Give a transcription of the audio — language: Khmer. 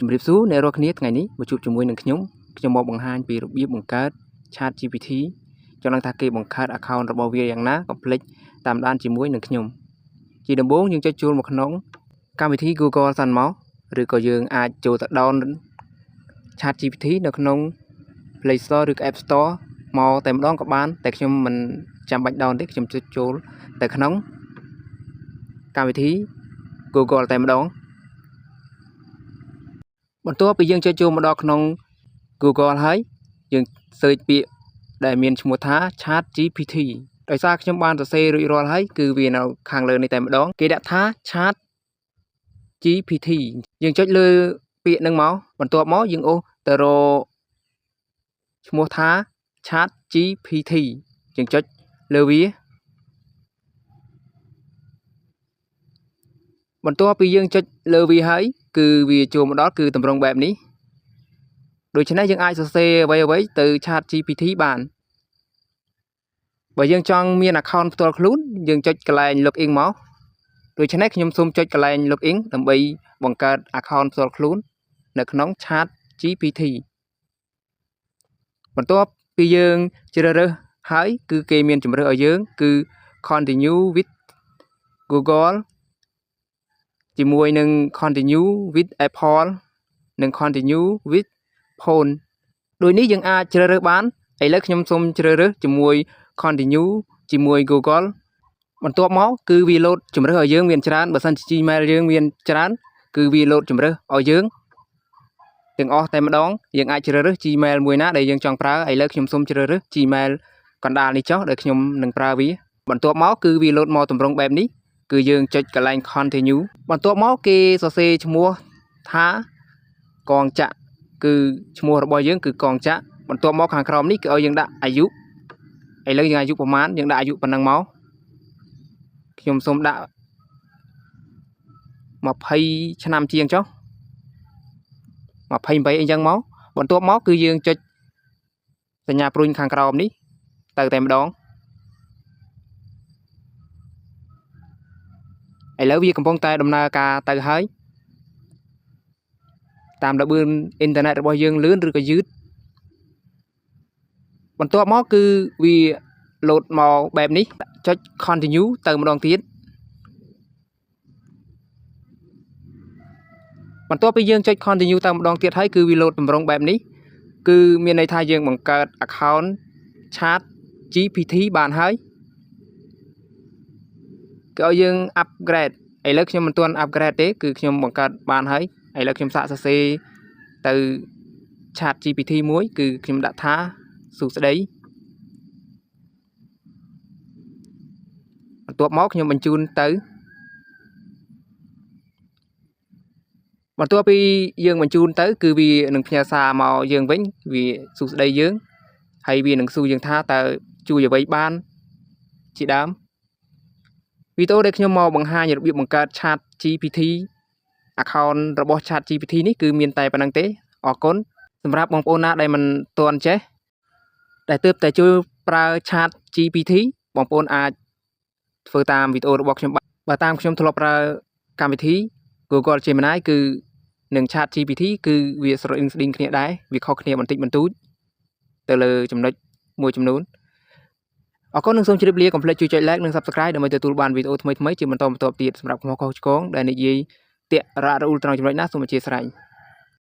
ជំរាបសួរអ្នករាល់គ្នាថ្ងៃនេះមកជួបជាមួយនឹងខ្ញុំមកបង្ហាញពីរបៀបបង្កើត Chat GPT ចង់ដឹងថាគេបង្កើត account របស់វាយ៉ាងណាកុំភ្លេចតាមដានជាមួយនឹងខ្ញុំជាដំបូងយើងចុចចូលមកក្នុងកម្មវិធី Google សិនមកឬក៏យើងអាចចូលទៅ download Chat GPT នៅក្នុង Play Store ឬក៏ App Store មកតែម្ដងក៏បានតែខ្ញុំមិនចាំបាច់ download ទេខ្ញុំចុចចូលទៅក្នុងកម្មវិធី Google តែម្ដងបន្ទាប់ពីយើងចុចចូលមកដល់ក្នុង Google ហើយយើង search ពាក្យដែលមានឈ្មោះថា Chat GPT ដោយសារខ្ញុំបានសរសេររួចរាល់ហើយគឺវានៅខាងលើនេះតែម្ដងគេដាក់ថា Chat GPT យើងចុចលើពាក្យហ្នឹងមកបន្ទាប់មកយើងអូសទៅរកឈ្មោះថា Chat GPT យើងចុចលើវាបន្ទាប់ពីយើងចុចលើវាហើយគឺវាចូលមកដល់គឺទម្រង់បែបនេះដូច្នេះយើងអាចសរសេរអ្វីៗទៅ Chat GPT បានបើយើងចង់មាន account ផ្ទាល់ខ្លួនយើងចុចកន្លែង login មកដូច្នេះខ្ញុំសូមចុចកន្លែង login ដើម្បីបង្កើត account ផ្ទាល់ខ្លួននៅក្នុង Chat GPT បន្ទាប់ពីយើងជ្រើសរើសហើយគឺគេមានជម្រើសឲ្យយើងគឺ continue with Google ជាមួយនឹង continue with Apple និង continue with phone ដូចនេះយើងអាចជ្រើសរើសបានឥឡូវខ្ញុំសូមជ្រើសរើសជាមួយ continue ជាមួយ Google បន្ទាប់មកគឺវា load ជម្រើសឲ្យយើងមានច្រើនបើសិនជា Gmail យើងមានច្រើនគឺវា load ជម្រើសឲ្យយើងទាំងអស់តែម្ដងយើងអាចជ្រើសរើស Gmail មួយណាដែលយើងចង់ប្រើឥឡូវខ្ញុំសូមជ្រើសរើស Gmail កណ្ដាលនេះចុះដែលខ្ញុំនឹងប្រើវាបន្ទាប់មកគឺវា load មកទម្រង់បែបនេះគឺយើងចុចកន្លែង continue បន្ទាប់មកគេសរសេរឈ្មោះថាកងចក្រគឺឈ្មោះរបស់យើងគឺកងចក្របន្ទាប់មកខាងក្រោមនេះគឺឲ្យយើងដាក់អាយុឥឡូវយើងអាយុប្រហែលយើងដាក់អាយុប៉ុណ្ណឹងមកខ្ញុំសូមដាក់20ឆ្នាំជាងចុះ28អីចឹងមកបន្ទាប់មកគឺយើងចុចសញ្ញាព្រុញខាងក្រោមនេះទៅតែម្ដងឥឡូវវាកំពុងតែដំណើរការទៅហើយតាមល្បឿនអ៊ីនធឺណិតរបស់យើងលឿនឬក៏យឺតបន្ទាប់មកគឺវា load មកបែបនេះចុច continue ទៅម្ដងទៀតបន្ទាប់ពីយើងចុច continue ទៅម្ដងទៀតហើយគឺវា load តម្រង់បែបនេះគឺមានន័យថាយើងបង្កើត account Chat GPT បានហើយគឺឲ្យយើង upgrade ឥឡូវខ្ញុំមិនទាន់ upgrade ទេគឺខ្ញុំបង្កើតបានហើយឥឡូវខ្ញុំសាកសរសេរទៅ Chat GPT មួយគឺខ្ញុំដាក់ថាសួស្ដីបន្ទាប់មកខ្ញុំបញ្ជូនទៅបន្ទាប់ពីយើងបញ្ជូនទៅគឺវានឹងផ្ញើសារមកយើងវិញវាសួស្ដីយើងហើយវានឹងសួរយើងថាតើជួយអ្វីបានជាដើមវីដេអូដែលខ្ញុំមកបង្ហាញរបៀបបង្កើត Chat GPT account របស់ Chat GPT នេះគឺមានតែប៉ុណ្្នឹងទេអរគុណសម្រាប់បងប្អូនណាដែលមិនទាន់ចេះដែលទើបតែជួយប្រើ Chat GPT បងប្អូនអាចធ្វើតាមវីដេអូរបស់ខ្ញុំបើតាមខ្ញុំធ្លាប់ប្រើកម្មវិធី Google Gemini គឺនឹង Chat GPT គឺវាស្រដៀងស្តីគ្នាដែរវាខុសគ្នាបន្តិចបន្តួចទៅលើចំណុចមួយចំនួនអរគុណនិងសូមជម្រាបលាកុំភ្លេចជួយចុច like និង subscribe ដើម្បីទទួលបានវីដេអូថ្មីៗជាបន្តបន្ទាប់ទៀតសម្រាប់ខ្ញុំខុសឆ្គងដែលនិយាយតាក់រ៉ាក់រអ៊ូលត្រង់ចំណុចណាសូមអធិស្ឋាន